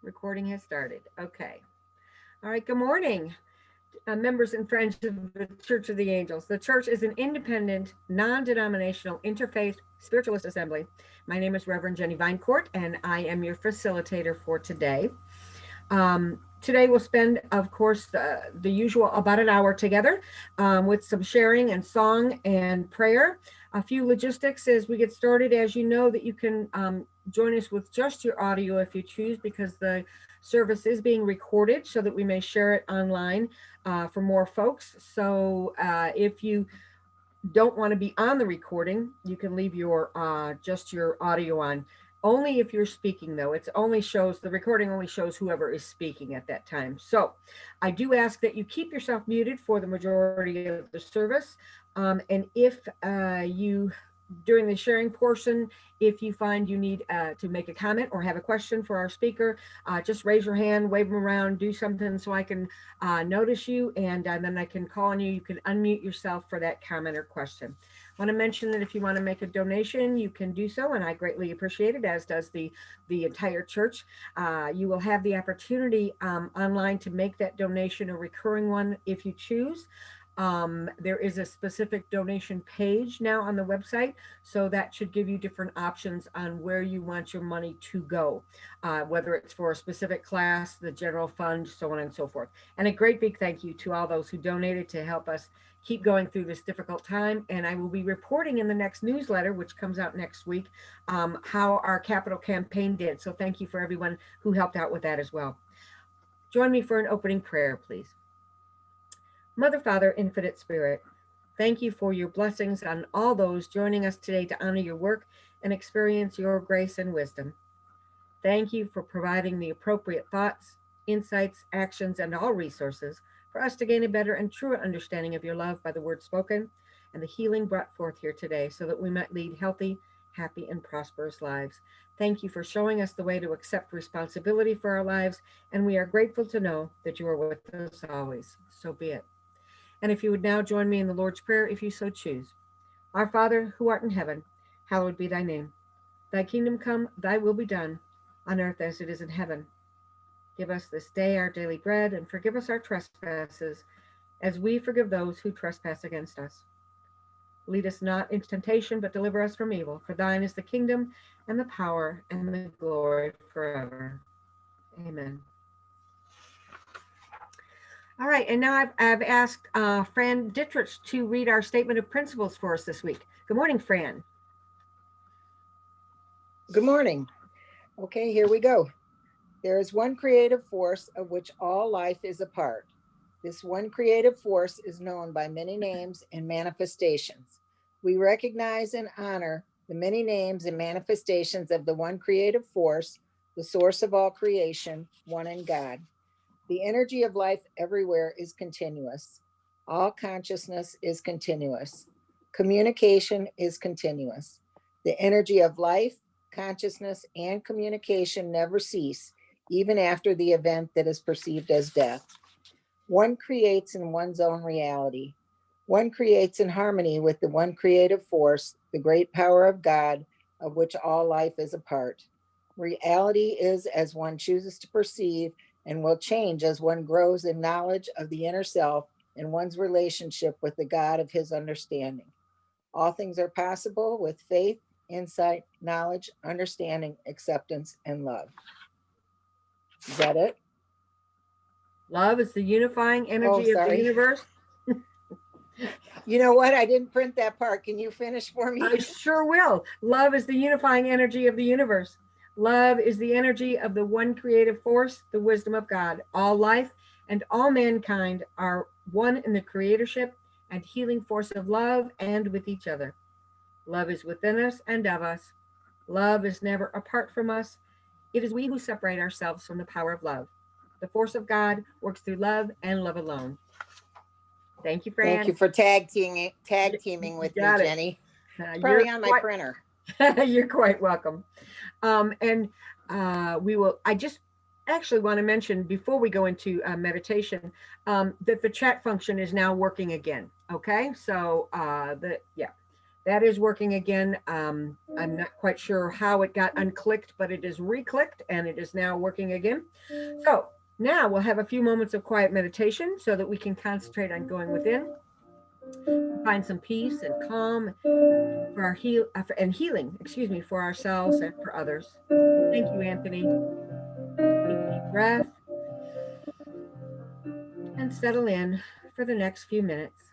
Recording has started. Okay. All right. Good morning, members and friends of the Church of the Angels. The church is an independent, non denominational, interfaith spiritualist assembly. My name is Reverend Jenni Vinecourt, and I am your facilitator for today. Today we'll spend, of course, the usual about an hour together with some sharing and song and prayer. A few logistics as we get started. As you know, that you can join us with just your audio if you choose, because the service is being recorded so that we may share it online for more folks. So if you don't want to be on the recording, you can leave your just your audio on. Only if you're speaking, though. It's only shows the recording only shows whoever is speaking at that time. So I do ask that you keep yourself muted for the majority of the service. And if you during the sharing portion, if you find you need to make a comment or have a question for our speaker, just raise your hand, wave them around, do something so I can notice you, and then I can call on you. You can unmute yourself for that comment or question. I want to mention that if you want to make a donation, you can do so, and I greatly appreciate it, as does the entire church. You will have the opportunity online to make that donation a recurring one if you choose. There is a specific donation page now on the website, so that should give you different options on where you want your money to go, whether it's for a specific class, the general fund, so on and so forth. And a great big thank you to all those who donated to help us keep going through this difficult time. And I will be reporting in the next newsletter, which comes out next week, how our capital campaign did. So thank you for everyone who helped out with that as well. Join me for an opening prayer, please. Mother, Father, Infinite Spirit, thank you for your blessings on all those joining us today to honor your work and experience your grace and wisdom. Thank you for providing the appropriate thoughts, insights, actions, and all resources for us to gain a better and truer understanding of your love by the word spoken and the healing brought forth here today, so that we might lead healthy, happy, and prosperous lives. Thank you for showing us the way to accept responsibility for our lives, and we are grateful to know that you are with us always. So be it. And if you would now join me in the Lord's Prayer, if you so choose. Our Father, who art in heaven, hallowed be thy name. Thy kingdom come, thy will be done, on earth as it is in heaven. Give us this day our daily bread, and forgive us our trespasses, as we forgive those who trespass against us. Lead us not into temptation, but deliver us from evil. For thine is the kingdom, and the power, and the glory forever. Amen. All right, and now I've asked Fran Dittrich to read our statement of principles for us this week. Good morning, Fran. Good morning. Okay, here we go. There is one creative force of which all life is a part. This one creative force is known by many names and manifestations. We recognize and honor the many names and manifestations of the one creative force, the source of all creation, one in God. The energy of life everywhere is continuous. All consciousness is continuous. Communication is continuous. The energy of life, consciousness, and communication never cease, even after the event that is perceived as death. One creates in one's own reality. One creates in harmony with the one creative force, the great power of God, of which all life is a part. Reality is as one chooses to perceive, and will change as one grows in knowledge of the inner self and one's relationship with the God of his understanding. All things are possible with faith, insight, knowledge, understanding, acceptance, and love. Is that it? Love is the unifying energy of the universe. You know what? I didn't print that part. Can you finish for me? I sure will. Love is the unifying energy of the universe. Love is the energy of the one creative force, the wisdom of God. All life and all mankind are one in the creatorship and healing force of love and with each other. Love is within us and of us. Love is never apart from us. It is we who separate ourselves from the power of love. The force of God works through love and love alone. Thank you, Fran. Thank you for tag teaming with me, Jenny. Probably on my printer. You're quite welcome. And I just actually want to mention before we go into meditation that the chat function is now working again. Okay, so That is working again. I'm not quite sure how it got unclicked, but it is re-clicked and it is now working again. So now we'll have a few moments of quiet meditation so that we can concentrate on going within, find some peace and calm for our healing, for ourselves and for others. Thank you, Anthony. Take a deep breath and settle in for the next few minutes.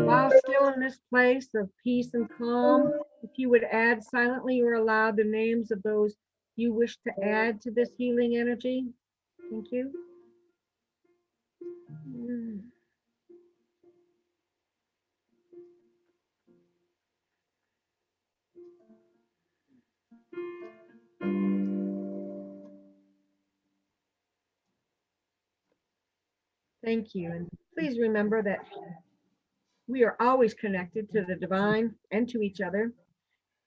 While still in this place of peace and calm, if you would add silently or aloud the names of those you wish to add to this healing energy. Thank you. Thank you. And please remember that we are always connected to the divine and to each other,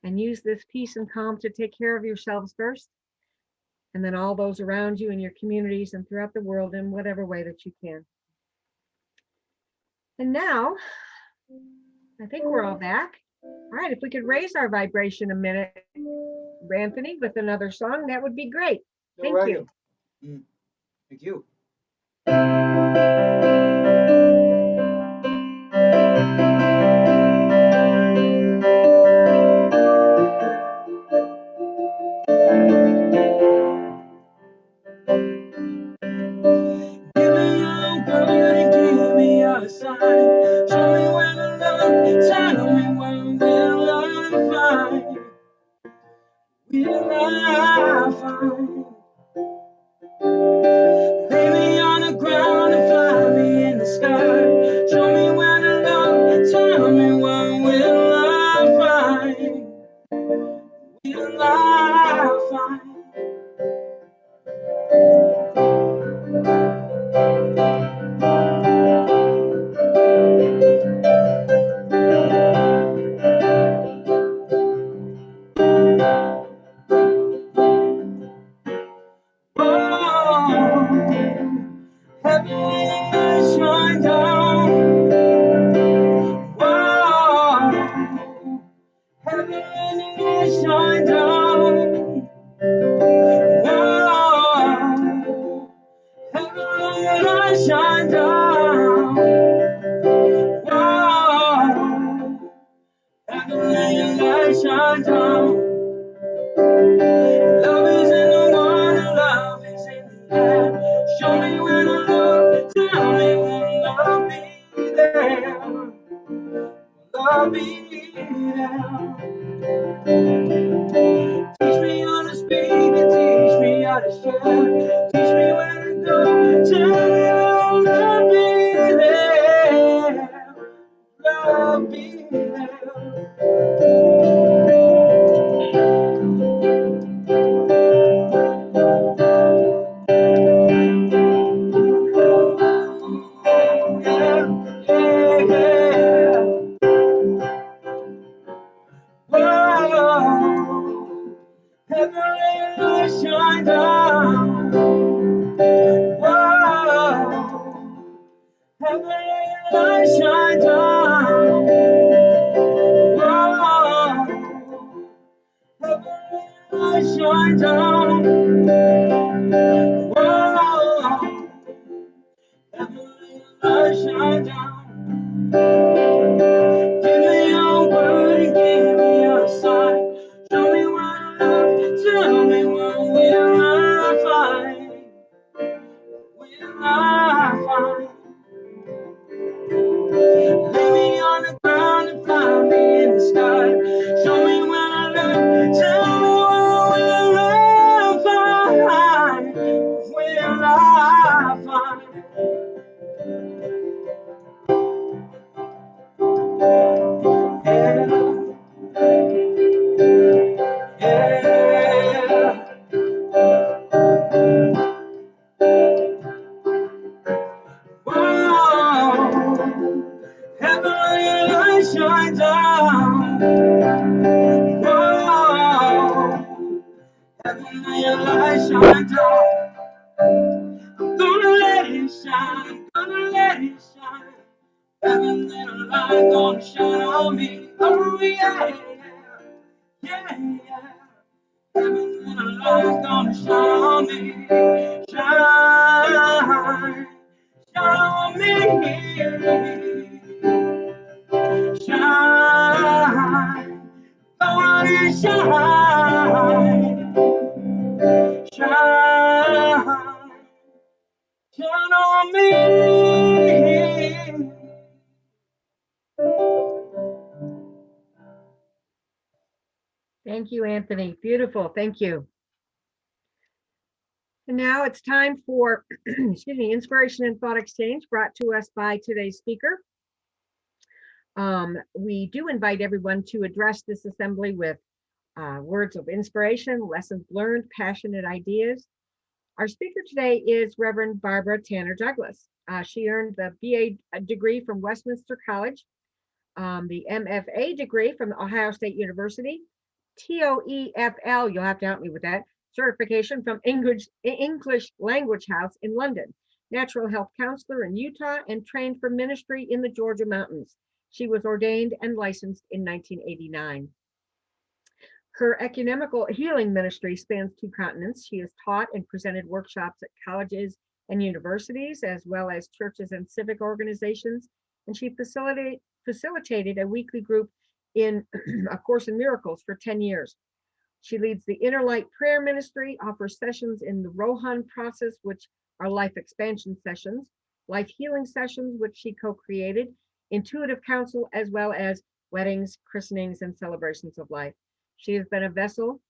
and use this peace and calm to take care of yourselves first and then all those around you in your communities and throughout the world in whatever way that you can. And now, I think we're all back. All right, if we could raise our vibration a minute, Anthony, with another song, that would be great. Thank you. Thank you. Give me your word and give me a sign. Show me where to look, tell me where will I find? Will I find? Lay me on the ground and fly me in the sky. Show me where to look, tell me where will I find? Will I find? Heaven shine down. Whoa, heaven shine down. Whoa, heaven shine down. Whoa, heaven shine down. Love is in the water, love is in the air. Show me where to look, tell me when I'll be there. I'll be there. Teach me how to speak and teach me how to share. Teach me where to go, tell me when I'll be there. I'll be there. Heaven shine down. Whoa, heaven shine down. Whoa, heaven shine down. Whoa, heaven shine down. Give me your word and give me your sign. Show me where to look, tell me where will I find? Will I find? Lay me on the ground and fly me in the sky. Show me where to look, tell me where will I find? Will I find? Whoa, heaven shine down. Whoa, heaven shine down. I'm gonna let it shine, gonna let it shine. Heaven little light gonna shine on me. Oh yeah, yeah, yeah. Heaven little light gonna shine on me. Shine, shine on me. Shine, gonna shine, shine, shine on me. Thank you, Anthony. Beautiful. Thank you. And now it's time for, excuse me, inspiration and thought exchange brought to us by today's speaker. We do invite everyone to address this assembly with words of inspiration, lessons learned, passionate ideas. Our speaker today is Reverend Barbara Tanner Douglas. She earned the BA degree from Westminster College, the MFA degree from Ohio State University, TOEFL, you'll have to help me with that, certification from English Language House in London, natural health counselor in Utah, and trained for ministry in the Georgia mountains. She was ordained and licensed in 1989. Her ecumenical healing ministry spans 2 continents. She has taught and presented workshops at colleges and universities, as well as churches and civic organizations. And she facilitated a weekly group in A Course in Miracles for 10 years. She leads the Inner Light Prayer Ministry, offers sessions in the Rohan process, which are life expansion sessions, life healing sessions, which she co-created, intuitive counsel, as well as weddings, christenings, and celebrations of life. She has been a vessel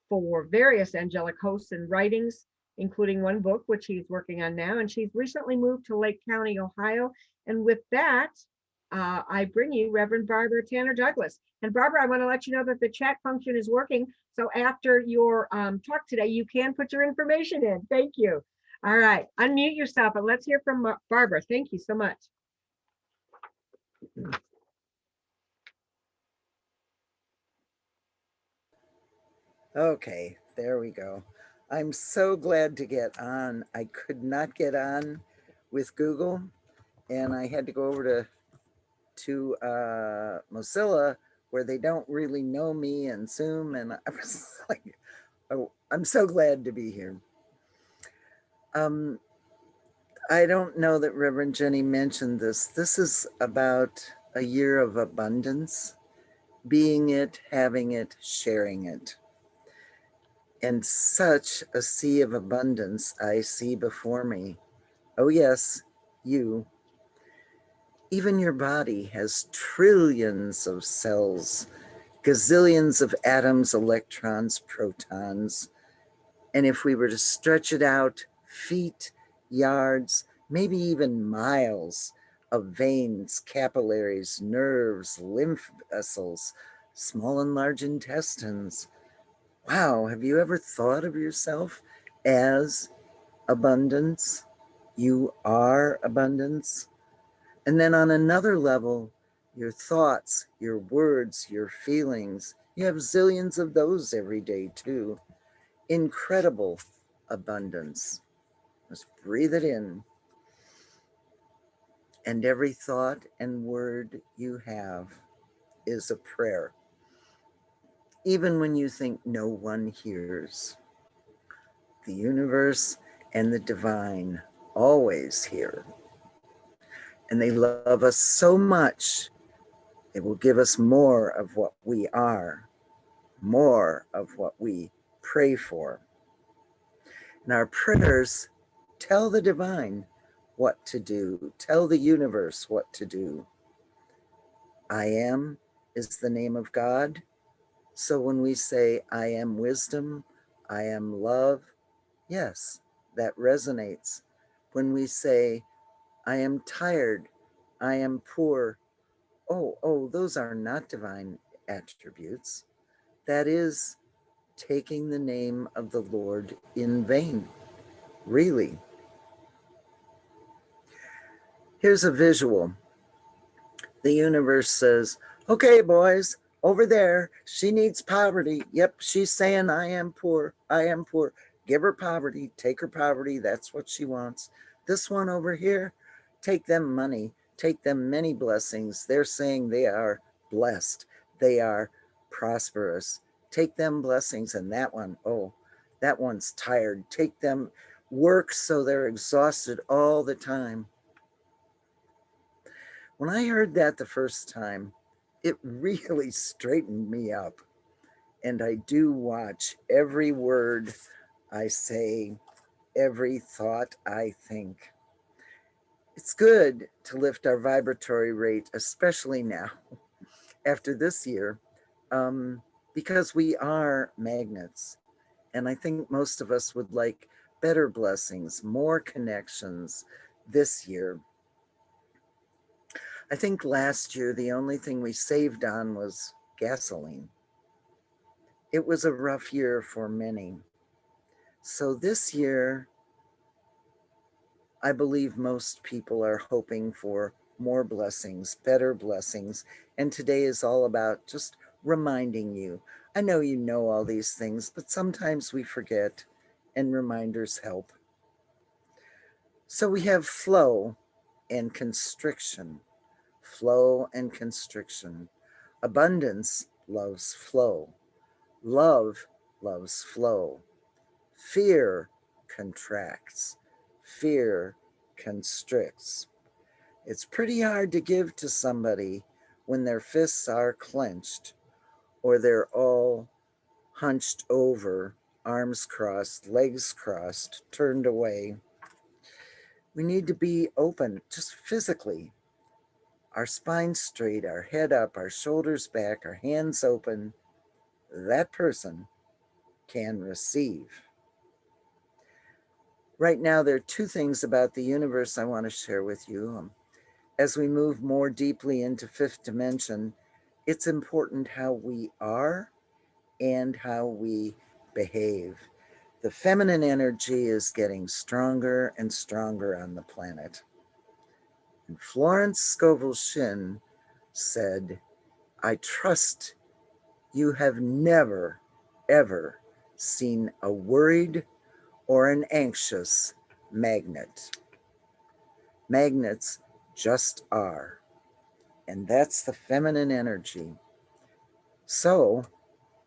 for various angelic hosts and writings, including one book, which she's working on now. And she's recently moved to Lake County, Ohio. And with that, I bring you Reverend Barbara Tanner Douglas. And Barbara, I want to let you know that the chat function is working. So after your talk today, you can put your information in. Thank you. All right, unmute yourself and let's hear from Barbara. Thank you so much. Okay, there we go. I'm so glad to get on. I could not get on with Google, and I had to go over to Mozilla, where they don't really know me, and Zoom, and I was like, oh, I'm so glad to be here. I don't know that Reverend Jenni mentioned this. This is about a year of abundance, being it, having it, sharing it. And such a sea of abundance I see before me. Oh yes, you. Even your body has trillions of cells, gazillions of atoms, electrons, protons. And if we were to stretch it out, feet, yards, maybe even miles of veins, capillaries, nerves, lymph vessels, small and large intestines. Wow, have you ever thought of yourself as abundance? You are abundance. And then on another level, your thoughts, your words, your feelings, you have zillions of those every day too. Incredible abundance. Just breathe it in. And every thought and word you have is a prayer. Even when you think no one hears, the universe and the divine always hear. And they love us so much, it will give us more of what we are, more of what we pray for. And our prayers tell the divine what to do, tell the universe what to do. I am is the name of God. So when we say, I am wisdom, I am love, yes, that resonates. When we say, I am tired, I am poor, oh, those are not divine attributes. That is taking the name of the Lord in vain, really. Here's a visual. The universe says, okay, boys, over there, she needs poverty. Yep, she's saying, I am poor, I am poor. Give her poverty, take her poverty, that's what she wants. This one over here, take them money, take them many blessings. They're saying they are blessed, they are prosperous. Take them blessings, and that one, oh, that one's tired. Take them work so they're exhausted all the time. When I heard that the first time, it really straightened me up. And I do watch every word I say, every thought I think. It's good to lift our vibratory rate, especially now, after this year, because we are magnets. And I think most of us would like better blessings, more connections this year. I think last year, the only thing we saved on was gasoline. It was a rough year for many. So this year, I believe most people are hoping for more blessings, better blessings. And today is all about just reminding you I know you know all these things, but sometimes we forget and reminders help. So we have flow and constriction. Flow and constriction. Abundance loves flow. Love loves flow. Fear contracts. Fear constricts. It's pretty hard to give to somebody when their fists are clenched or they're all hunched over, arms crossed, legs crossed, turned away. We need to be open just physically, our spine straight, our head up, our shoulders back, our hands open. That person can receive. Right now, there are two things about the universe I want to share with you. As we move more deeply into fifth dimension, it's important how we are and how we behave. The feminine energy is getting stronger and stronger on the planet. And Florence Scovel Shinn said, I trust you have never, ever seen a worried or an anxious magnet. Magnets just are. And that's the feminine energy. So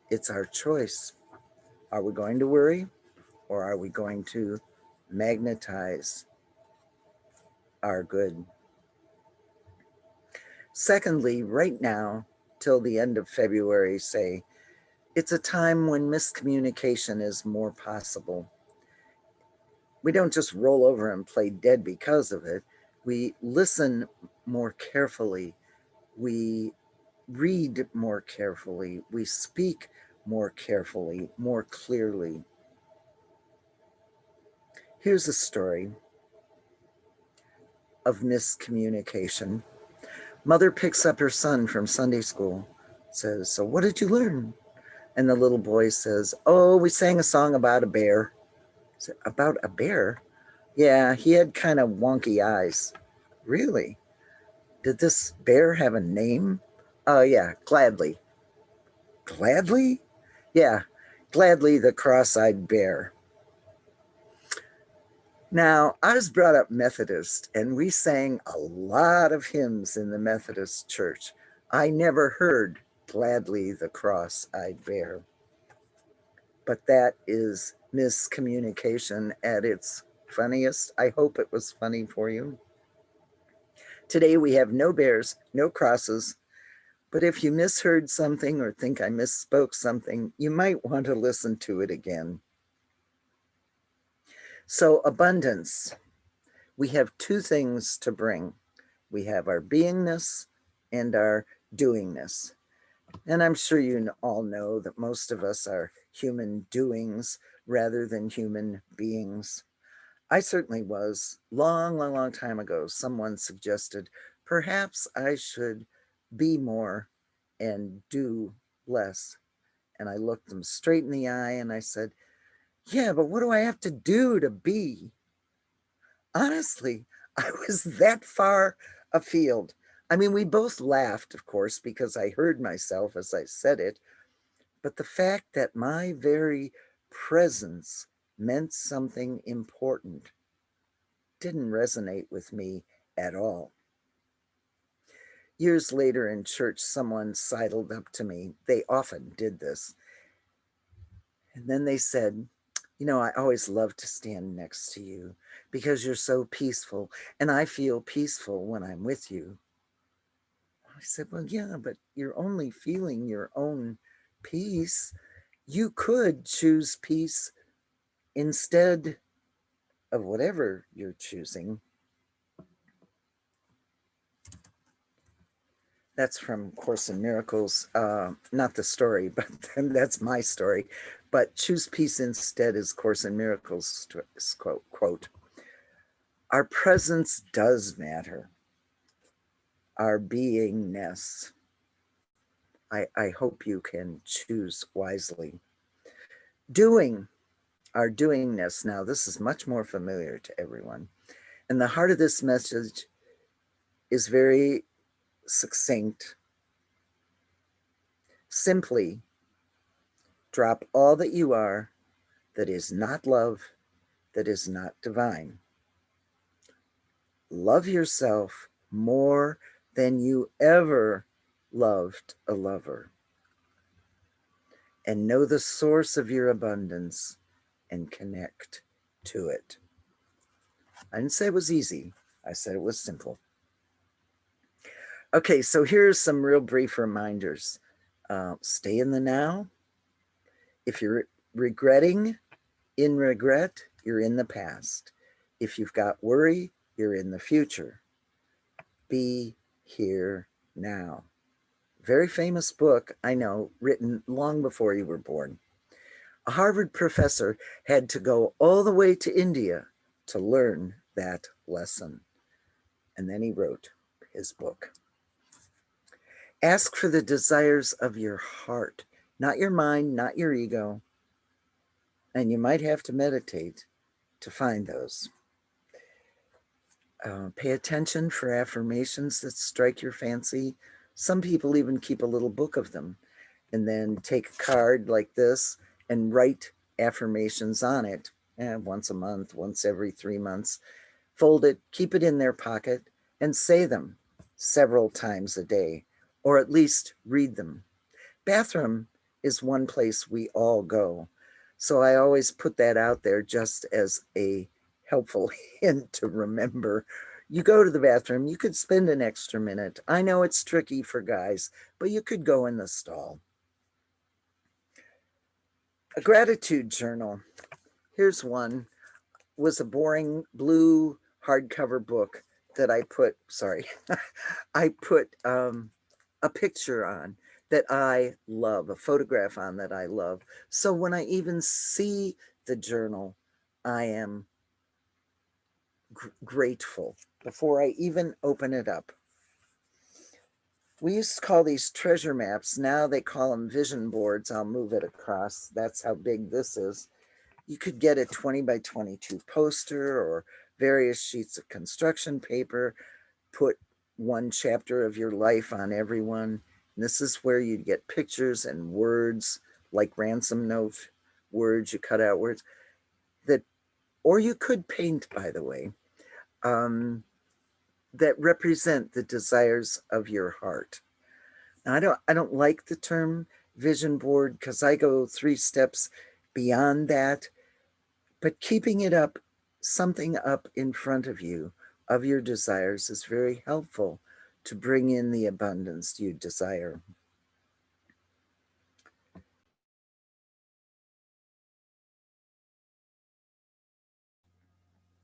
it's our choice. Are we going to worry or are we going to magnetize our good? Secondly, right now, till the end of February, say, it's a time when miscommunication is more possible. We don't just roll over and play dead because of it. We listen more carefully. We read more carefully. We speak more carefully, more clearly. Here's a story of miscommunication. Mother picks up her son from Sunday school, says, so what did you learn? And the little boy says, oh, we sang a song about a bear. I said, about a bear? Yeah, he had kind of wonky eyes. Really? Did this bear have a name? Oh, yeah, Gladly. Gladly? Yeah, Gladly the cross-eyed bear. Now, I was brought up Methodist, and we sang a lot of hymns in the Methodist church. I never heard Gladly the cross-eyed bear. But that is miscommunication at its funniest. I hope it was funny for you. Today we have no bears, no crosses, but if you misheard something or think I misspoke something, you might want to listen to it again. So abundance, we have two things to bring. We have our beingness and our doingness. And I'm sure you all know that most of us are human doings rather than human beings. I certainly was. Long time ago, someone suggested perhaps I should be more and do less. And I looked them straight in the eye and I said, yeah, but what do I have to do to be? Honestly, I was that far afield. I mean, we both laughed, of course, because I heard myself as I said it. But the fact that my very presence meant something important didn't resonate with me at all. Years later in church, someone sidled up to me. They often did this. And then they said, you know, I always love to stand next to you because you're so peaceful. And I feel peaceful when I'm with you. I said, well, yeah, but you're only feeling your own peace. You could choose peace instead of whatever you're choosing. That's from Course in Miracles, not the story, but that's my story. But choose peace instead is Course in Miracles quote. Our presence does matter. Our beingness. I hope you can choose wisely. Doing, our doingness. Now, this is much more familiar to everyone. And the heart of this message is very succinct. Simply, Drop all that you are that is not love, that is not divine. Love yourself more than you ever loved a lover. And know the source of your abundance and connect to it. I didn't say it was easy. I said it was simple. Okay, so here's some real brief reminders. Stay in the now. If you're regretting, in regret, you're in the past. If you've got worry, you're in the future. Be here now. Very famous book, I know, written long before you were born. A Harvard professor had to go all the way to India to learn that lesson. And then he wrote his book. Ask for the desires of your heart, not your mind, not your ego. And you might have to meditate to find those. Pay attention for affirmations that strike your fancy. Some people even keep a little book of them and then take a card like this and write affirmations on it once a month, once every 3 months. Fold it, keep it in their pocket, and say them several times a day, or at least read them. Bathroom is one place we all go. So I always put that out there just as a helpful hint to remember. You go to the bathroom, you could spend an extra minute. I know it's tricky for guys, but you could go in the stall. A gratitude journal. Here's one. Was a boring blue hardcover book that I put, I put a picture on that I love, a photograph on that I love. So when I even see the journal, I am grateful before I even open it up. We used to call these treasure maps. Now they call them vision boards. I'll move it across. That's how big this is. You could get a 20 by 22 poster or various sheets of construction paper, put one chapter of your life on every one. And this is where you'd get pictures and words like ransom note words, you cut out words that, or you could paint, by the way, that represent the desires of your heart. Now, I don't like the term vision board because I go 3 steps beyond that, but keeping it up, something up in front of you of your desires is very helpful to bring in the abundance you desire.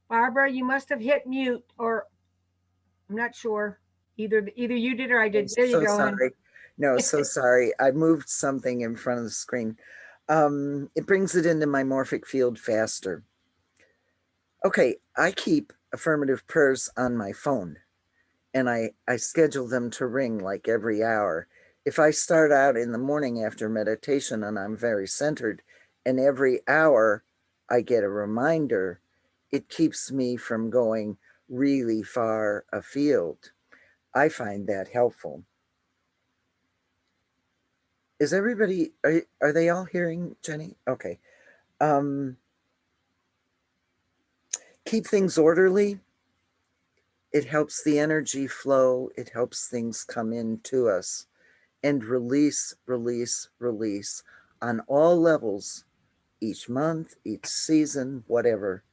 Barbara, you must have hit mute, or I'm not sure. Either you did or I did. There you So go. sorry. No, so sorry. I moved something in front of the screen. It brings it into my morphic field faster. Okay, I keep affirmative prayers on my phone and I schedule them to ring like every hour. If I start out in the morning after meditation and I'm very centered, and every hour I get a reminder, it keeps me from going really far afield. I find that helpful. Is everybody, are they all hearing Jenny? Okay. Keep things orderly. It helps the energy flow. It helps things come into us. And release, release, release on all levels, each month, each season, whatever.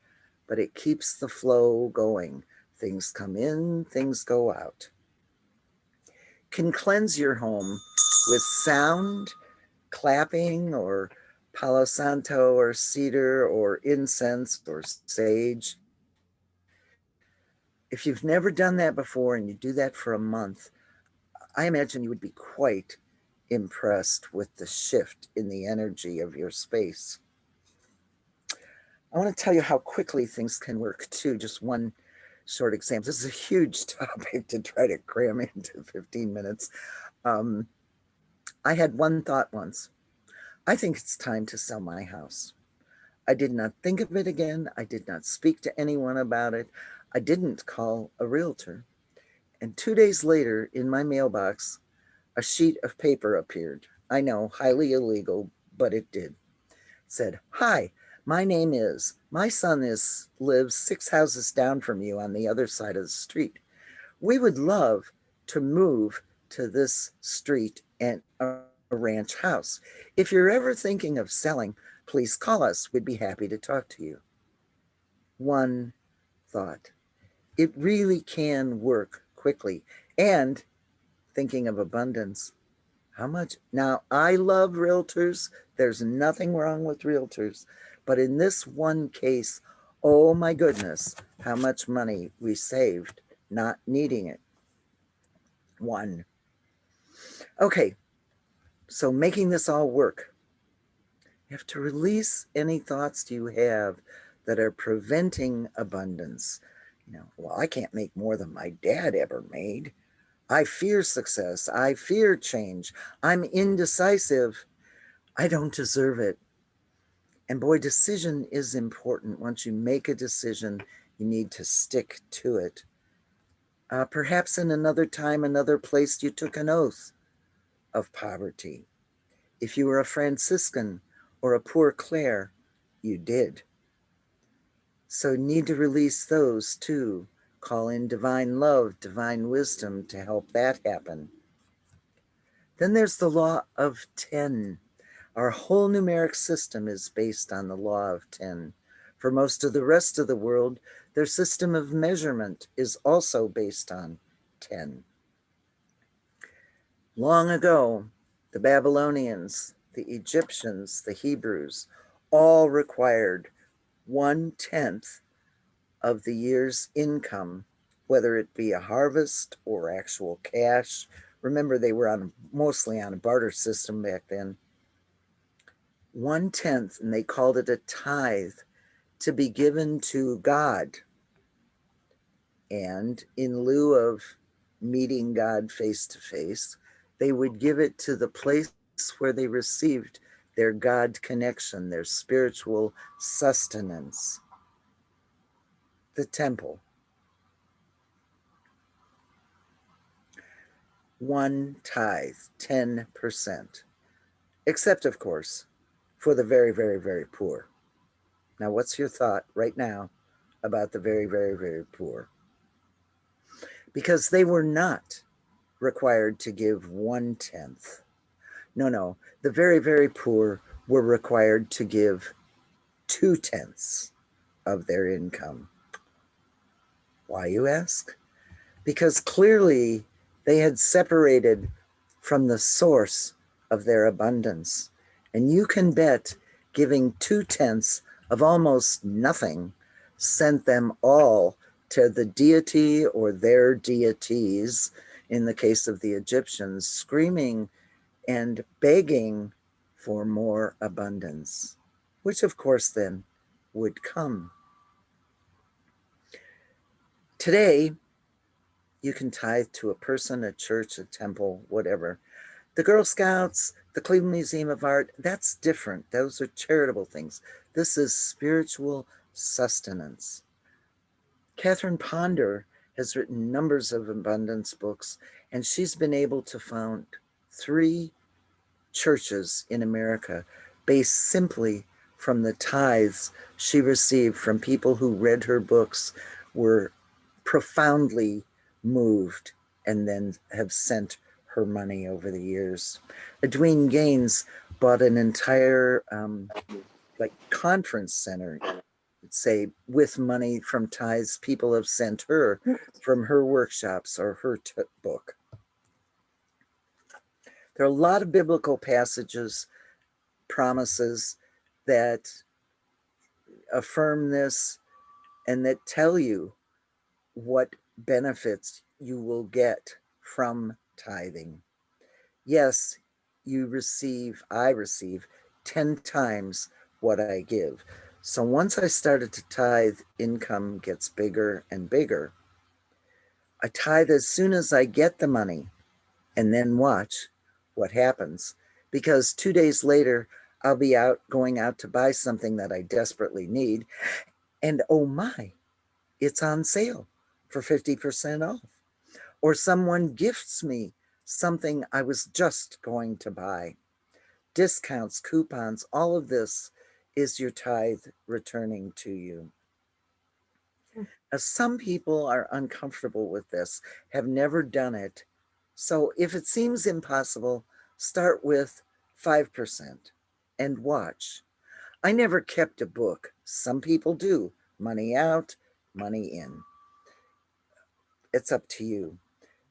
But it keeps the flow going. Things come in, things go out. Can cleanse your home with sound, clapping, or Palo Santo, or cedar, or incense, or sage. If you've never done that before and you do that for a month, I imagine you would be quite impressed with the shift in the energy of your space. I want to tell you how quickly things can work too. Just one short example. This is a huge topic to try to cram into 15 minutes. I had one thought once. I think it's time to sell my house. I did not think of it again. I did not speak to anyone about it. I didn't call a realtor. And 2 days later, in my mailbox, a sheet of paper appeared. I know, highly illegal, but it did. Said, "Hi, my name is, my son lives 6 houses down from you on the other side of the street. We would love to move to this street and a ranch house. If you're ever thinking of selling, please call us. We'd be happy to talk to you." One thought. It really can work quickly. And thinking of abundance, how much? Now, I love realtors. There's nothing wrong with realtors. But in this one case, oh my goodness, how much money we saved not needing it. One. Okay, so making this all work, you have to release any thoughts you have that are preventing abundance. Well, I can't make more than my dad ever made. I fear success. I fear change. I'm indecisive. I don't deserve it. And boy, decision is important. Once you make a decision, you need to stick to it. Perhaps in another time, another place, you took an oath of poverty. If you were a Franciscan or a Poor Clare, you did. So need to release those too. Call in divine love, divine wisdom to help that happen. Then there's the law of 10. Our whole numeric system is based on the law of 10. For most of the rest of the world, their system of measurement is also based on 10. Long ago, the Babylonians, the Egyptians, the Hebrews, all required 1/10 of the year's income, whether it be a harvest or actual cash. Remember, they were mostly on a barter system back then. 1/10, and they called it a tithe, to be given to God. And in lieu of meeting God face to face, they would give it to the place where they received their God connection, their spiritual sustenance, the temple. 1 tithe, 10%, except, of course, for the very, very, very poor. Now, what's your thought right now about the very, very, very poor? Because they were not required to give 1/10. No, the very, very poor were required to give 2/10 of their income. Why, you ask? Because clearly they had separated from the source of their abundance. And you can bet giving 2/10 of almost nothing sent them all to the deity or their deities, in the case of the Egyptians, screaming and begging for more abundance, which of course then would come. Today, you can tithe to a person, a church, a temple, whatever. The Girl Scouts, the Cleveland Museum of Art, that's different. Those are charitable things. This is spiritual sustenance. Catherine Ponder has written numbers of abundance books, and she's been able to found 3 churches in America based simply from the tithes she received from people who read her books, were profoundly moved, and then have sent her money over the years. Edwene Gaines bought an entire conference center, say, with money from tithes people have sent her from her workshops or her book. There are a lot of biblical passages, promises that affirm this and that tell you what benefits you will get from tithing. Yes, I receive 10 times what I give. So once I started to tithe, income gets bigger and bigger. I tithe as soon as I get the money, and then watch what happens. Because 2 days later, I'll be going out to buy something that I desperately need. And oh my, it's on sale for 50% off. Or someone gifts me something I was just going to buy. discounts, coupons, all of this is your tithe returning to you. Some people are uncomfortable with this, have never done it. So if it seems impossible, start with 5% and watch. I never kept a book. Some people do. Money out, money in. It's up to you.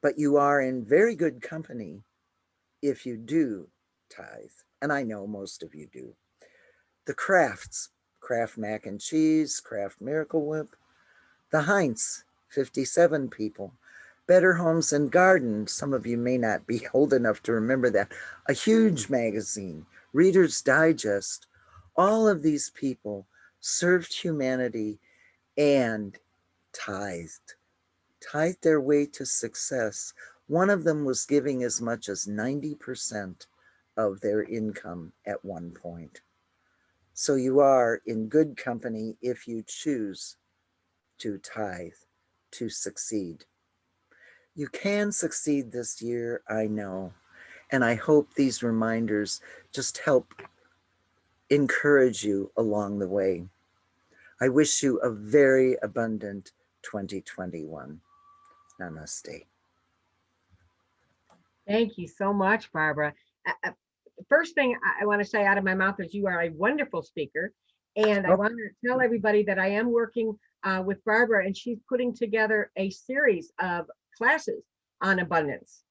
But you are in very good company if you do tithe. And I know most of you do. The crafts, Kraft mac and cheese, Kraft Miracle Whip, the Heinz, 57 people. Better Homes and Garden, some of you may not be old enough to remember that. A huge magazine, Reader's Digest. All of these people served humanity and tithed their way to success. One of them was giving as much as 90% of their income at one point. So you are in good company if you choose to tithe to succeed. You can succeed this year, I know, and I hope these reminders just help encourage you along the way. I wish you a very abundant 2021. Namaste. Thank you so much, Barbara. First thing I want to say out of my mouth is you are a wonderful speaker. And I want to tell everybody that I am working with Barbara, and she's putting together a series of classes on abundance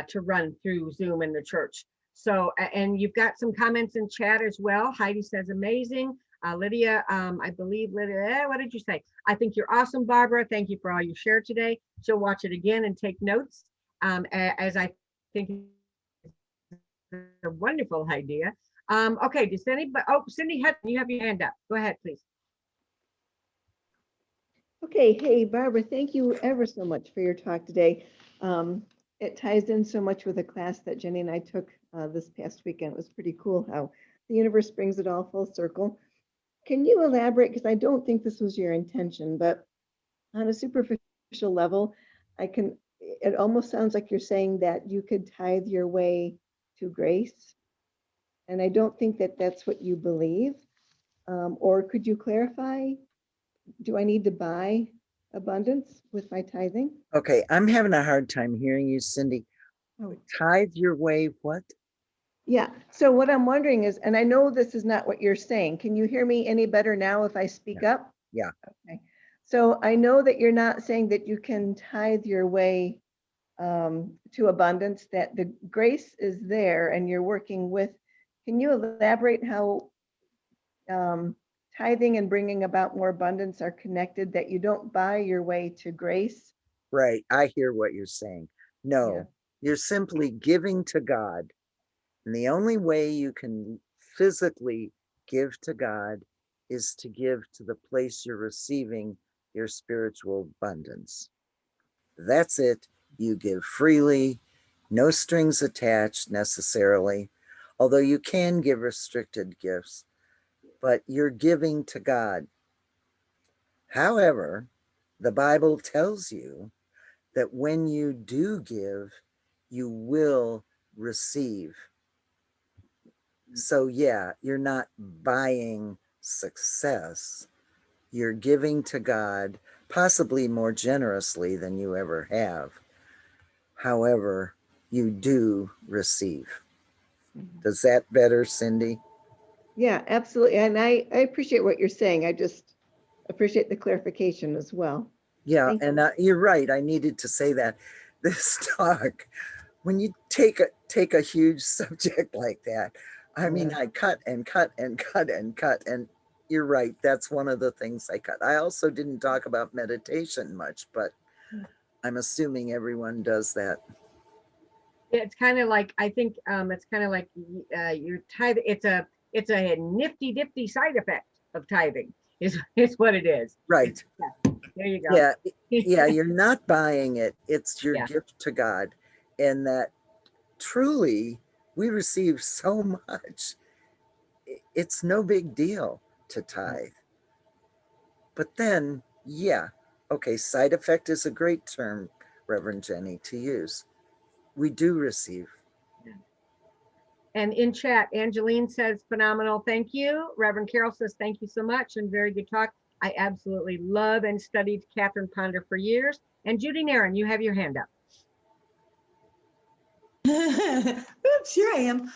to run through Zoom in the church. So, and you've got some comments in chat as well. Heidi says, amazing. Lydia, I believe, Lydia, what did you say? I think you're awesome, Barbara. Thank you for all you shared today. She'll watch it again and take notes, as I think it's a wonderful idea. Okay, does anybody, oh, Cindy, you have your hand up. Go ahead, please. Okay, hey, Barbara, thank you ever so much for your talk today. It ties in so much with a class that Jenny and I took this past weekend. It was pretty cool how the universe brings it all full circle. Can you elaborate, because I don't think this was your intention, but on a superficial level, it almost sounds like you're saying that you could tithe your way to grace. And I don't think that that's what you believe. Or could you clarify? Do I need to buy abundance with my tithing? Okay, I'm having a hard time hearing you, Cindy. Oh. Tithe your way, what? Yeah, so what I'm wondering is, and I know this is not what you're saying. Can you hear me any better now if I speak up? Yeah. Okay. So I know that you're not saying that you can tithe your way to abundance, that the grace is there and you're working with. Can you elaborate how tithing and bringing about more abundance are connected, that you don't buy your way to grace? Right, I hear what you're saying. No, Yeah. you're simply giving to God. And the only way you can physically give to God is to give to the place you're receiving your spiritual abundance. That's it. You give freely, no strings attached necessarily, although you can give restricted gifts, but you're giving to God. However, the Bible tells you that when you do give, you will receive. So yeah, you're not buying success. You're giving to God, possibly more generously than you ever have. However, you do receive. Does that better, Cindy? Yeah, absolutely. And I appreciate what you're saying. I just appreciate the clarification as well. Yeah, Thank and you. you're right. I needed to say that. This talk, when you take a huge subject like that, I mean, I cut and cut and cut and cut, and you're right. That's one of the things I cut. I also didn't talk about meditation much, but I'm assuming everyone does that. Yeah, it's kind of like, I think it's kind of like you're tithing. It's a nifty side effect of tithing is what it is. Right. Yeah, there you go. Yeah. Yeah. You're not buying it. It's your Yeah. gift to God. And that truly we receive so much. It's no big deal to tithe. But then, yeah. Okay. Side effect is a great term, Reverend Jenni, to use. We do receive. And in chat, Angeline says, phenomenal, thank you. Reverend Carol says, thank you so much and very good talk. I absolutely love and studied Catherine Ponder for years. And Judy Nairn, you have your hand up. Oops, here I am.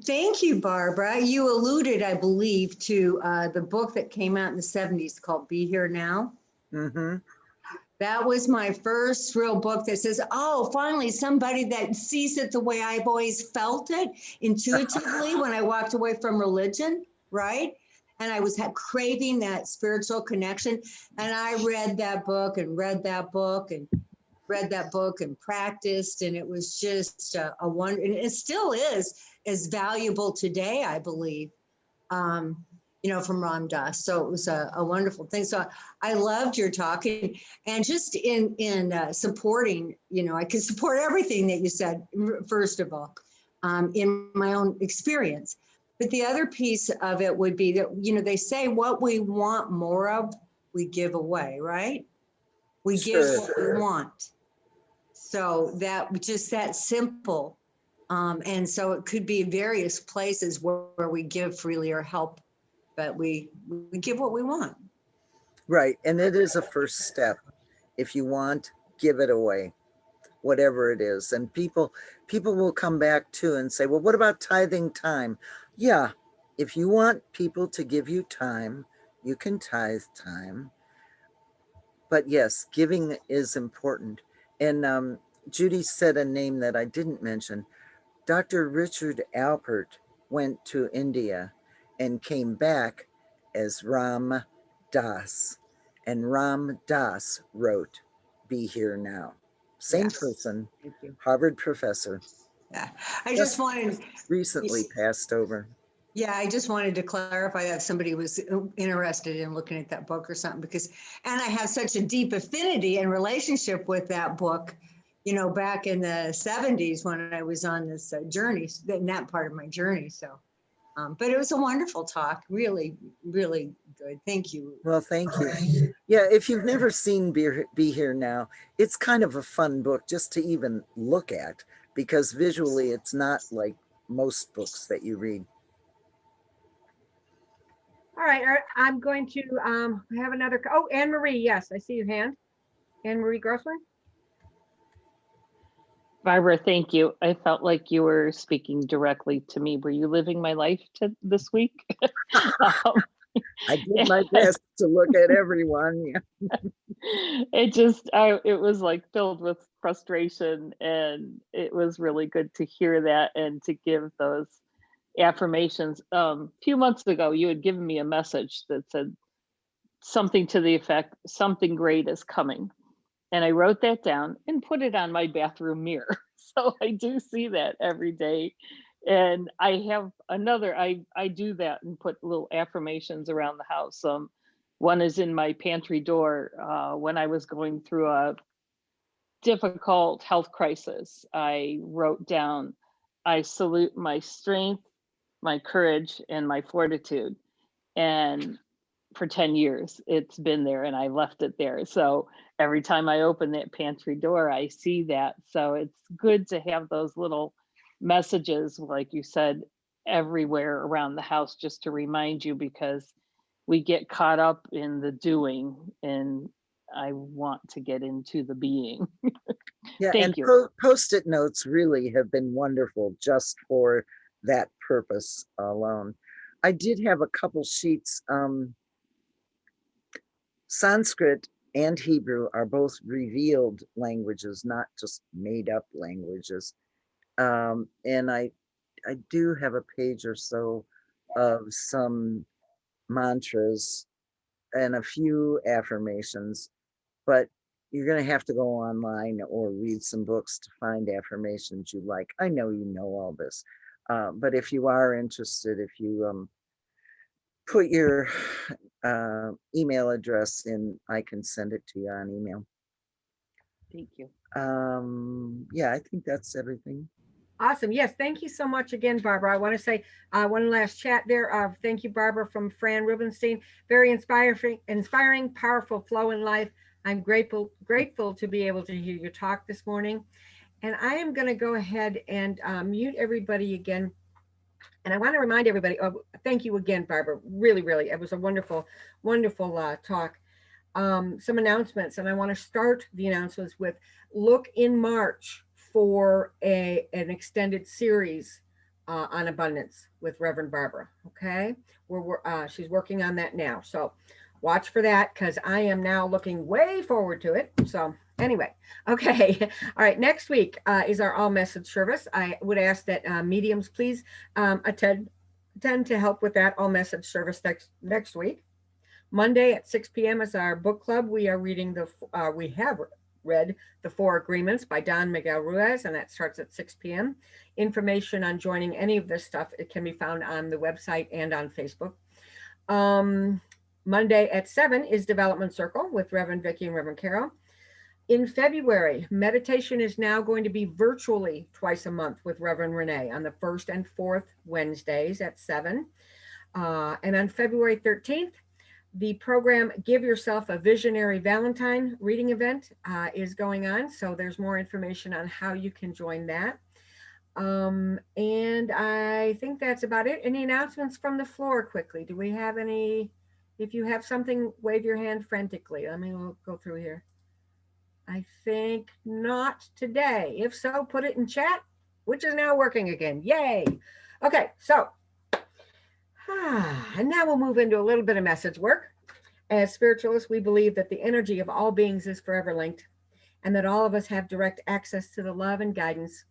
Thank you, Barbara. You alluded, I believe, to the book that came out in the 70s called Be Here Now. Mm-hmm. That was my first real book that says, oh, finally, somebody that sees it the way I've always felt it intuitively when I walked away from religion, right? And I was craving that spiritual connection. And I read that book and read that book and read that book and practiced. And it was just a wonder. And it still is as valuable today, I believe. From Ram Dass. So it was a wonderful thing. So I loved your talk and just in supporting, I can support everything that you said, first of all, in my own experience. But the other piece of it would be that, they say what we want more of, we give away, right? We give what we want. So that just that simple. And so it could be various places where we give freely or help, but we give what we want. Right. And it is a first step. If you want, give it away, whatever it is. And people will come back too and say, well, what about tithing time? Yeah. If you want people to give you time, you can tithe time. But yes, giving is important. And Judy said a name that I didn't mention. Dr. Richard Alpert went to India and came back as Ram Dass. And Ram Dass wrote Be Here Now. Same person, Harvard professor. Yeah, I just wanted recently passed over. Yeah, I just wanted to clarify that somebody was interested in looking at that book or something and I have such a deep affinity and relationship with that book, back in the 70s when I was on this journey, in that part of my journey. So, but it was a wonderful talk. Really, really good. Thank you. Well, thank you. Yeah, if you've never seen Be Here Now, it's kind of a fun book just to even look at because visually it's not like most books that you read. All right, I'm going to have another. Oh, Anne Marie, yes, I see your hand. Anne Marie Grossman. Barbara, thank you. I felt like you were speaking directly to me. Were you living my life this week? I did my best to look at everyone. Yeah. It was like filled with frustration, and it was really good to hear that and to give those affirmations. A few months ago, you had given me a message that said something to the effect, something great is coming. And I wrote that down and put it on my bathroom mirror. So I do see that every day. And I have another, I do that and put little affirmations around the house. One is in my pantry door. When I was going through a difficult health crisis, I wrote down, I salute my strength, my courage, and my fortitude. And for 10 years, it's been there and I left it there. So every time I open that pantry door, I see that. So it's good to have those little messages, like you said, everywhere around the house, just to remind you, because we get caught up in the doing and I want to get into the being. Yeah, Thank and you. Post-it notes really have been wonderful just for that purpose alone. I did have a couple sheets. Sanskrit and Hebrew are both revealed languages, not just made up languages. And I do have a page or so of some mantras and a few affirmations, but you're going to have to go online or read some books to find affirmations you like. I know you know all this, but if you are interested, if you put your email address in, I can send it to you on email. Thank you. Yeah, I think that's everything. Awesome. Yes. Thank you so much again, Barbara. I want to say one last chat there. Thank you, Barbara, from Fran Rubenstein. Very inspiring, powerful flow in life. I'm grateful to be able to hear your talk this morning. And I am going to go ahead and mute everybody again And I want to remind everybody, thank you again, Barbara. Really, really, it was a wonderful, wonderful talk. Some announcements, and I want to start the announcements with look in March for an extended series on abundance with Reverend Barbara. Okay, she's working on that now, so watch for that because I am now looking way forward to it. So anyway, okay, all right. Next week is our all message service. I would ask that mediums please attend to help with that all message service next week. Monday at 6 p.m. is our book club. We have read The Four Agreements by Don Miguel Ruiz, and that starts at 6 p.m. Information on joining any of this stuff, it can be found on the website and on Facebook. Monday at 7 is Development Circle with Reverend Vicki and Reverend Carol. In February, meditation is now going to be virtually twice a month with Reverend Renee on the first and fourth Wednesdays at 7. And on February 13th, the program Give Yourself a Visionary Valentine reading event is going on. So there's more information on how you can join that. And I think that's about it. Any announcements from the floor quickly? Do we have any? If you have something, wave your hand frantically. We'll go through here. I think not today. If so, put it in chat, which is now working again. Yay. Okay, so and now we'll move into a little bit of message work. As spiritualists, we believe that the energy of all beings is forever linked and that all of us have direct access to the love and guidance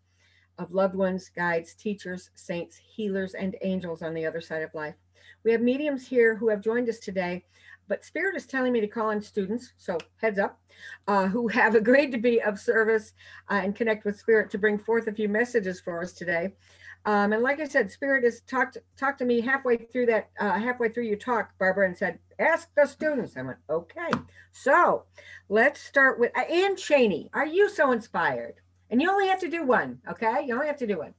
of loved ones, guides, teachers, saints, healers, and angels on the other side of life. We have mediums here who have joined us today, but Spirit is telling me to call in students, so heads up, who have agreed to be of service and connect with Spirit to bring forth a few messages for us today. And like I said, Spirit has talked to me halfway through your talk, Barbara, and said, ask the students. I went, okay. So let's start with Ann Cheney. Are you so inspired? And you only have to do one, okay? You only have to do one.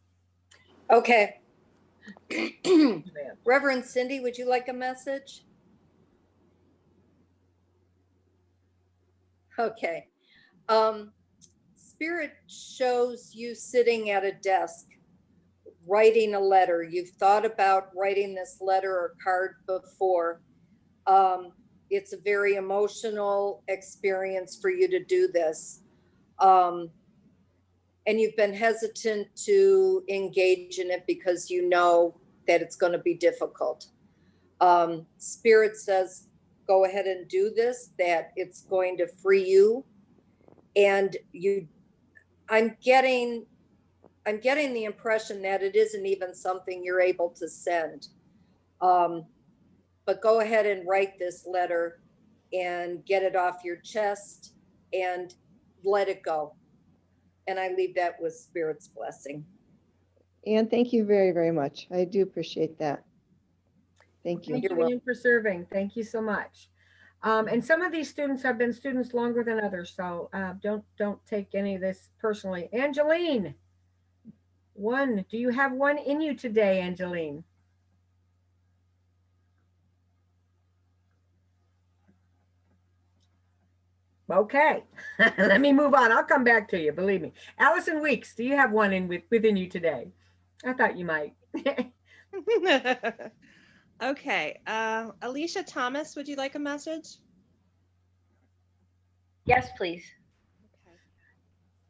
Okay. Reverend Cindy, would you like a message? Okay. Spirit shows you sitting at a desk, writing a letter. You've thought about writing this letter or card before. It's a very emotional experience for you to do this. And you've been hesitant to engage in it because you know that it's going to be difficult. Spirit says, go ahead and do this, that it's going to free you. And I'm getting the impression that it isn't even something you're able to send. But go ahead and write this letter and get it off your chest and let it go. And I leave that with Spirit's blessing. And thank you very, very much. I do appreciate that. Thank you. Thank you, Ann, for serving. Thank you so much. And some of these students have been students longer than others, so don't take any of this personally. Angeline, do you have one in you today, Angeline? Okay, let me move on. I'll come back to you, believe me. Allison Weeks, do you have one within you today? I thought you might. Okay, Alicia Thomas, would you like a message? Yes, please.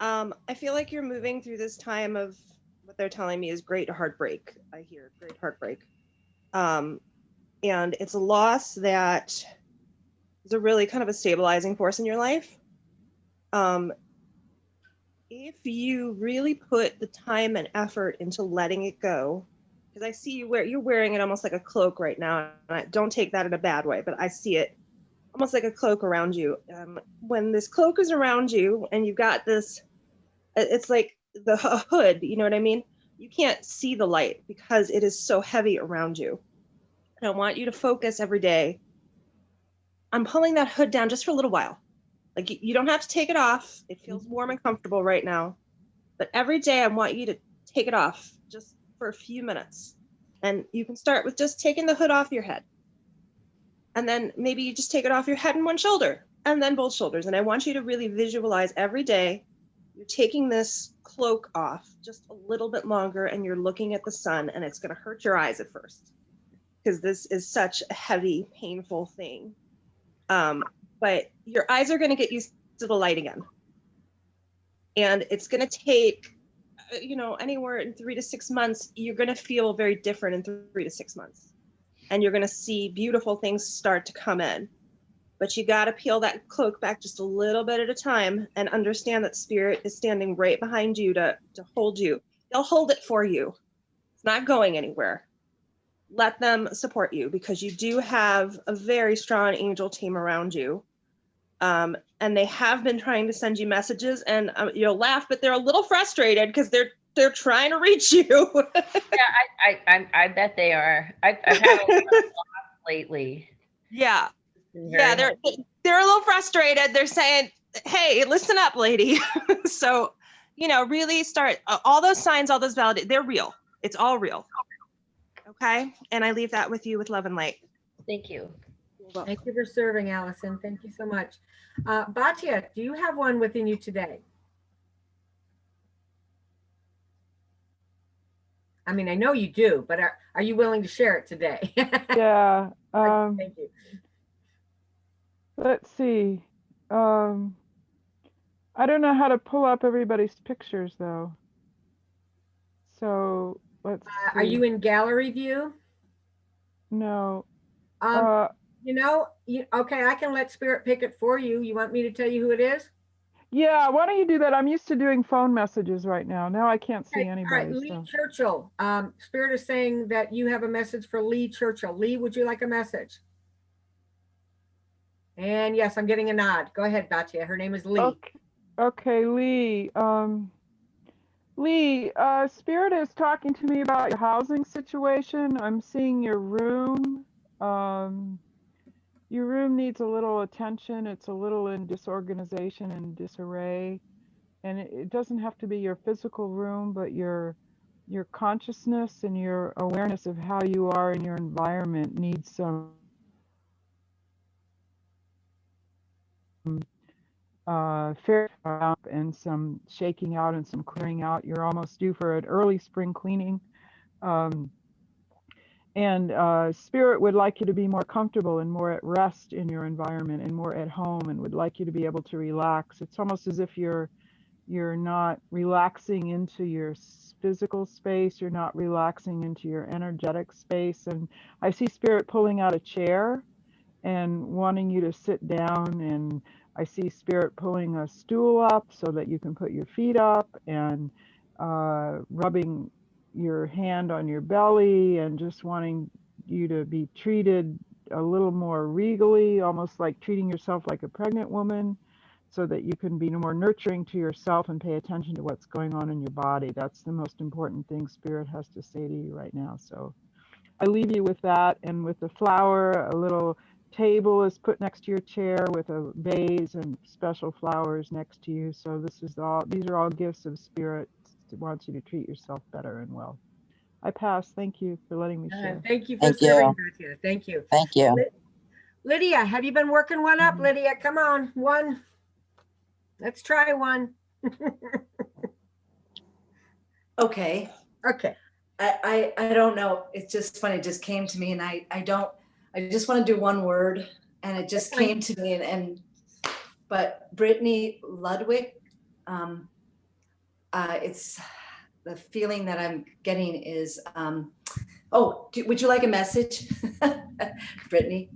Okay. I feel like you're moving through this time of what they're telling me is great heartbreak. I hear great heartbreak. And it's a loss that is a really kind of a stabilizing force in your life. If you really put the time and effort into letting it go, because I see you're wearing it almost like a cloak right now. And I don't take that in a bad way, but I see it almost like a cloak around you. When this cloak is around you and you've got this, it's like the hood, you know what I mean? You can't see the light because it is so heavy around you. And I want you to focus every day. I'm pulling that hood down just for a little while. Like you don't have to take it off. It feels warm and comfortable right now. But every day I want you to take it off just for a few minutes. And you can start with just taking the hood off your head. And then maybe you just take it off your head and one shoulder and then both shoulders. And I want you to really visualize every day you're taking this cloak off just a little bit longer and you're looking at the sun, and it's going to hurt your eyes at first because this is such a heavy, painful thing. But your eyes are going to get used to the light again. And it's going to take, anywhere in 3 to 6 months, you're going to feel very different in 3 to 6 months. And you're going to see beautiful things start to come in. But you got to peel that cloak back just a little bit at a time and understand that spirit is standing right behind you to hold you. They'll hold it for you. It's not going anywhere. Let them support you because you do have a very strong angel team around you. And they have been trying to send you messages, and you'll laugh, but they're a little frustrated because they're trying to reach you. Yeah, I bet they are. I've had a lot lately. Yeah. Yeah, they're a little frustrated. They're saying, hey, listen up, lady. So, really start all those signs, all those validations, they're real. It's all real. Okay. And I leave that with you with love and light. Thank you. Thank you for serving, Allison. Thank you so much. Batya, do you have one within you today? I mean, I know you do, but are you willing to share it today? Yeah. Thank you. Let's see. I don't know how to pull up everybody's pictures though. So let's see. Are you in gallery view? No. Okay, I can let Spirit pick it for you. You want me to tell you who it is? Yeah, why don't you do that? I'm used to doing phone messages right now. Now I can't see anybody. All right, Lee Churchill. Spirit is saying that you have a message for Lee Churchill. Lee, would you like a message? And yes, I'm getting a nod. Go ahead, Batya. Her name is Lee. Okay, Lee. Lee, Spirit is talking to me about your housing situation. I'm seeing your room. Your room needs a little attention. It's a little in disorganization and disarray. And it doesn't have to be your physical room, but your consciousness and your awareness of how you are in your environment needs some fair up and some shaking out and some clearing out. You're almost due for an early spring cleaning. And Spirit would like you to be more comfortable and more at rest in your environment and more at home, and would like you to be able to relax. It's almost as if you're not relaxing into your physical space. You're not relaxing into your energetic space. And I see Spirit pulling out a chair and wanting you to sit down, and I see Spirit pulling a stool up so that you can put your feet up, and rubbing your hand on your belly and just wanting you to be treated a little more regally, almost like treating yourself like a pregnant woman, so that you can be more nurturing to yourself and pay attention to what's going on in your body. That's the most important thing Spirit has to say to you right now. So I leave you with that, and with the flower, a little table is put next to your chair with a vase and special flowers next to you. So these are all gifts of Spirit. It wants you to treat yourself better and well. I pass. Thank you for letting me share. Thank you for serving, Batya. Thank you. Thank you. Lydia, have you been working one up? Lydia, come on, one. Let's try one. Okay. Okay. I don't know. It's just funny. It just came to me, and I just want to do one word, and it just came to me, but Brittany Ludwig, it's the feeling that I'm getting is, would you like a message, Brittany?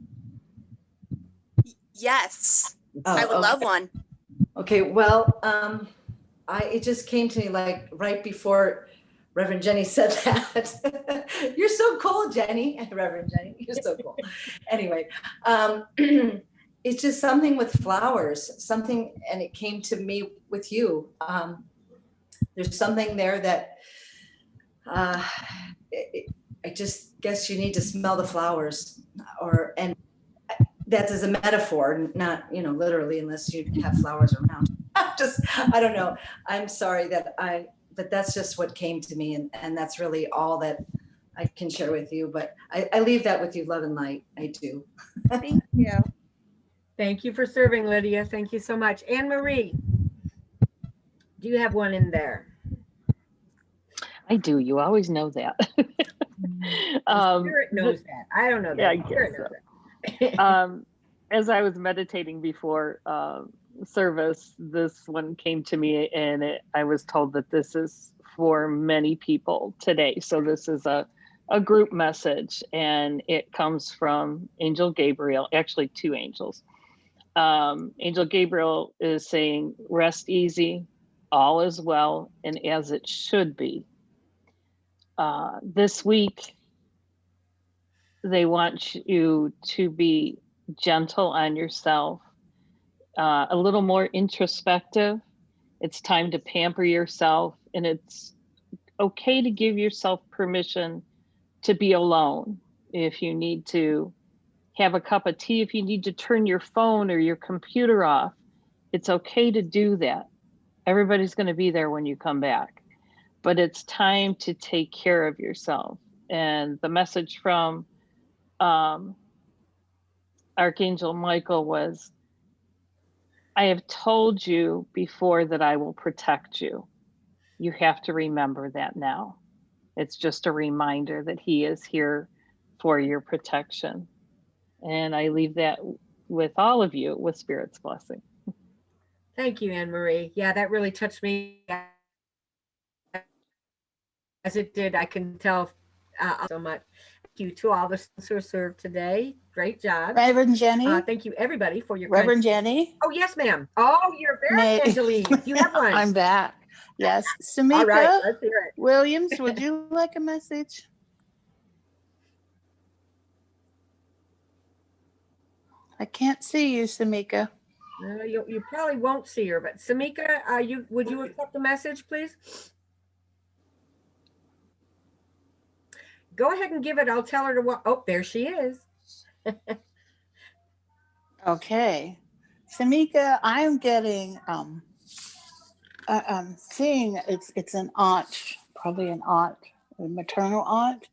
Yes, I would love one. Okay, well, it just came to me like right before Reverend Jenni said that. You're so cool, Jenni. Reverend Jenni, you're so cool. Anyway, it's just something with flowers, and it came to me with you. There's something there that I just guess you need to smell the flowers, and that's as a metaphor, not literally, unless you have flowers around. I don't know. I'm sorry but that's just what came to me, and that's really all that I can share with you. But I leave that with you, love and light. I do. Thank you. Thank you for serving, Lydia. Thank you so much. Anne Marie, do you have one in there? I do. You always know that. The Spirit knows that. I don't know that. Yeah, I The Spirit guess knows so. that. As I was meditating before service, this one came to me, and I was told that this is for many people today. So this is a group message, and it comes from Angel Gabriel, actually two angels. Angel Gabriel is saying, rest easy, all is well, and as it should be. This week, they want you to be gentle on yourself, a little more introspective. It's time to pamper yourself, and it's okay to give yourself permission to be alone. If you need to have a cup of tea, if you need to turn your phone or your computer off, it's okay to do that. Everybody's going to be there when you come back, but it's time to take care of yourself. And the message from Archangel Michael was, I have told you before that I will protect you. You have to remember that now. It's just a reminder that he is here for your protection. And I leave that with all of you with Spirit's blessing. Thank you, Anne Marie. Yeah, that really touched me. As it did, I can tell so much. Thank you to all the students who served today. Great job. Reverend Jenny. Thank you, everybody, for your Reverend Jenny. Oh, yes, ma'am. Oh, you're back, Angeline. You have one. I'm back. Yes. All Samika right, let's hear it. Williams, would you like a message? I can't see you, Samika. You probably won't see her, but Samika, would you accept the message, please? Go ahead and give it. I'll tell her to what. Oh, there she is. Okay. Samika, I'm getting I'm seeing it's an aunt, probably an aunt, a maternal aunt,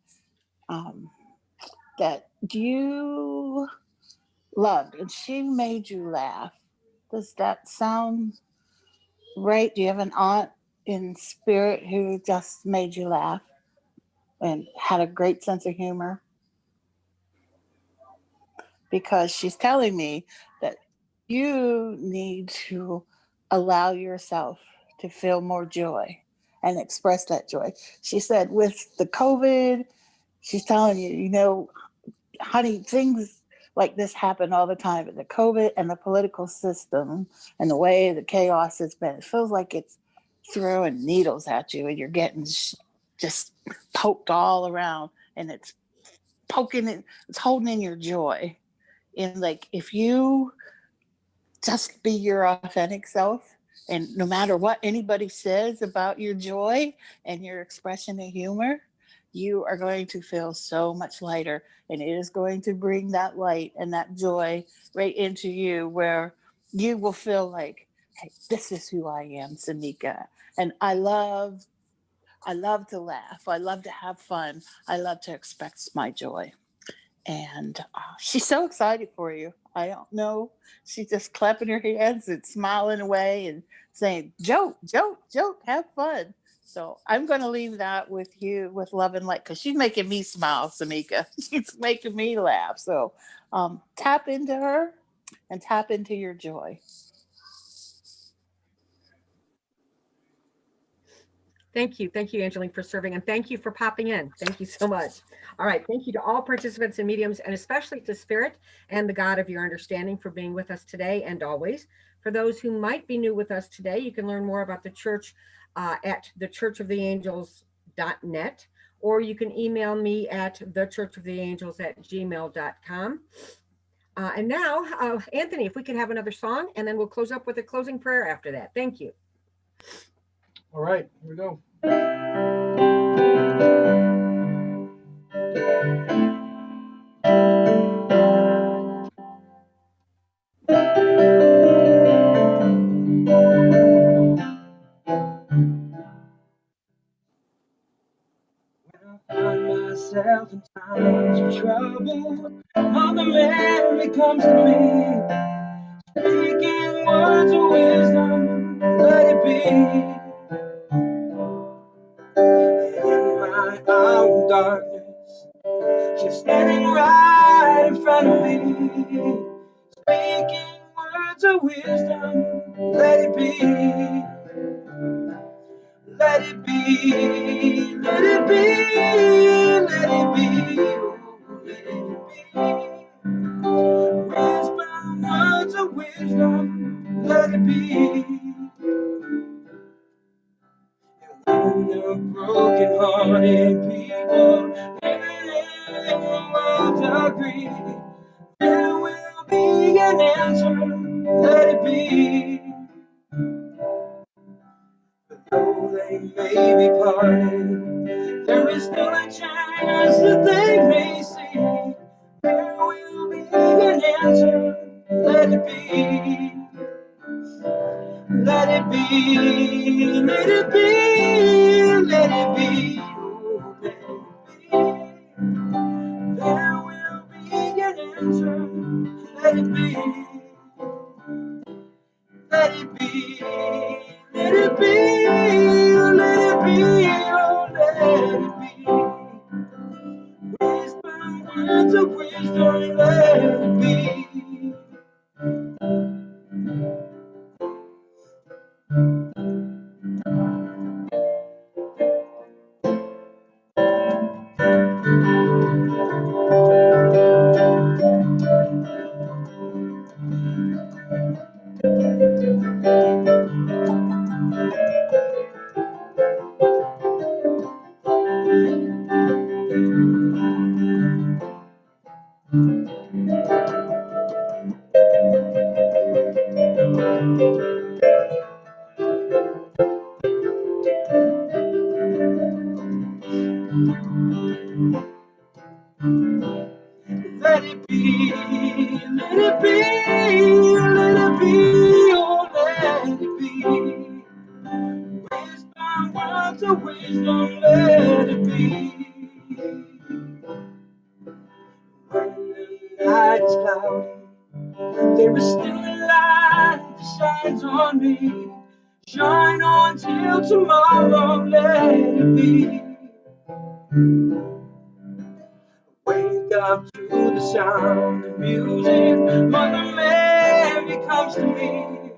that you loved, and she made you laugh. Does that sound right? Do you have an aunt in spirit who just made you laugh and had a great sense of humor? Because she's telling me that you need to allow yourself to feel more joy and express that joy. She said with the COVID, she's telling you, you know, honey, things like this happen all the time. But the COVID and the political system and the way the chaos has been, it feels like it's throwing needles at you and you're getting just poked all around, and it's poking it, it's holding in your joy. And like, if you just be your authentic self, and no matter what anybody says about your joy and your expression of humor, you are going to feel so much lighter, and it is going to bring that light and that joy right into you, where you will feel like, hey, this is who I am, Samika. And I love to laugh. I love to have fun. I love to express my joy. And she's so excited for you. I don't know. She's just clapping her hands and smiling away and saying, joke, joke, joke, have fun. So I'm going to leave that with you with love and light, because she's making me smile, Samika. She's making me laugh. So tap into her and tap into your joy. Thank you, Angeline, for serving, and thank you for popping in. Thank you so much. All right, thank you to all participants and mediums, and especially to Spirit and the God of your understanding for being with us today and always. For those who might be new with us today, you can learn more about the church at thechurchoftheangels.net, or you can email me at thechurchoftheangels@gmail.com. And now, Anthony, if we could have another song, and then we'll close up with a closing prayer after that. Thank you. All right, here we go. Find myself in times of trouble, Mother Mary comes to me, speaking words of wisdom, let it be. my own darkness. She's standing right in front of me, speaking words of wisdom. Let it be, let it be, let it be, let it be, let it be. Whisper words of wisdom, let it be. And when the broken-hearted people living in the world agree, there will be an answer, let it be. Though they may be parted, there is still a chance that they may see. There will be an answer, let it be. Let it be, let it be, let it be, oh, let it be. There will be an answer, let it be. Let it be, let it be, let it be, oh, let it be. Whisper words of wisdom, let it be. Let it be, let it be, let it be, oh, let it be. Whisper words of wisdom, let it be. When the night is cloudy, there is still a light that shines on me. Shine on till tomorrow, let it be. Wake up to the sound of music. Mother Mary comes to me,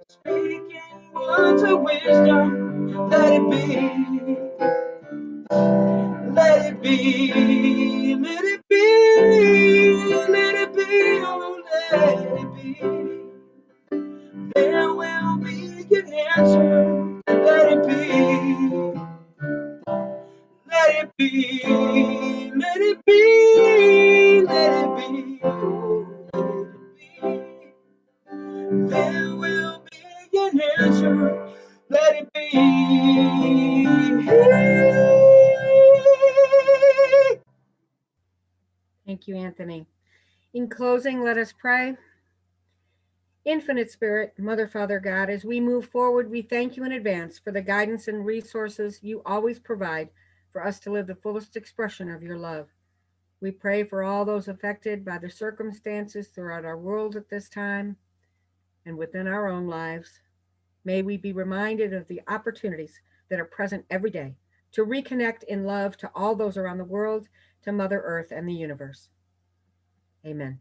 speaking words of wisdom. Let it be, let it be, let it be, let it be, oh, let it be. There will be an answer. Let it be, let it be, let it be, let it be, oh, let it be. There will be an answer. Let it be. Thank you, Anthony. In closing, let us pray. Infinite Spirit, Mother, Father, God, as we move forward, we thank you in advance for the guidance and resources you always provide for us to live the fullest expression of your love. We pray for all those affected by the circumstances throughout our world at this time and within our own lives. May we be reminded of the opportunities that are present every day to reconnect in love to all those around the world, to Mother Earth and the universe. Amen.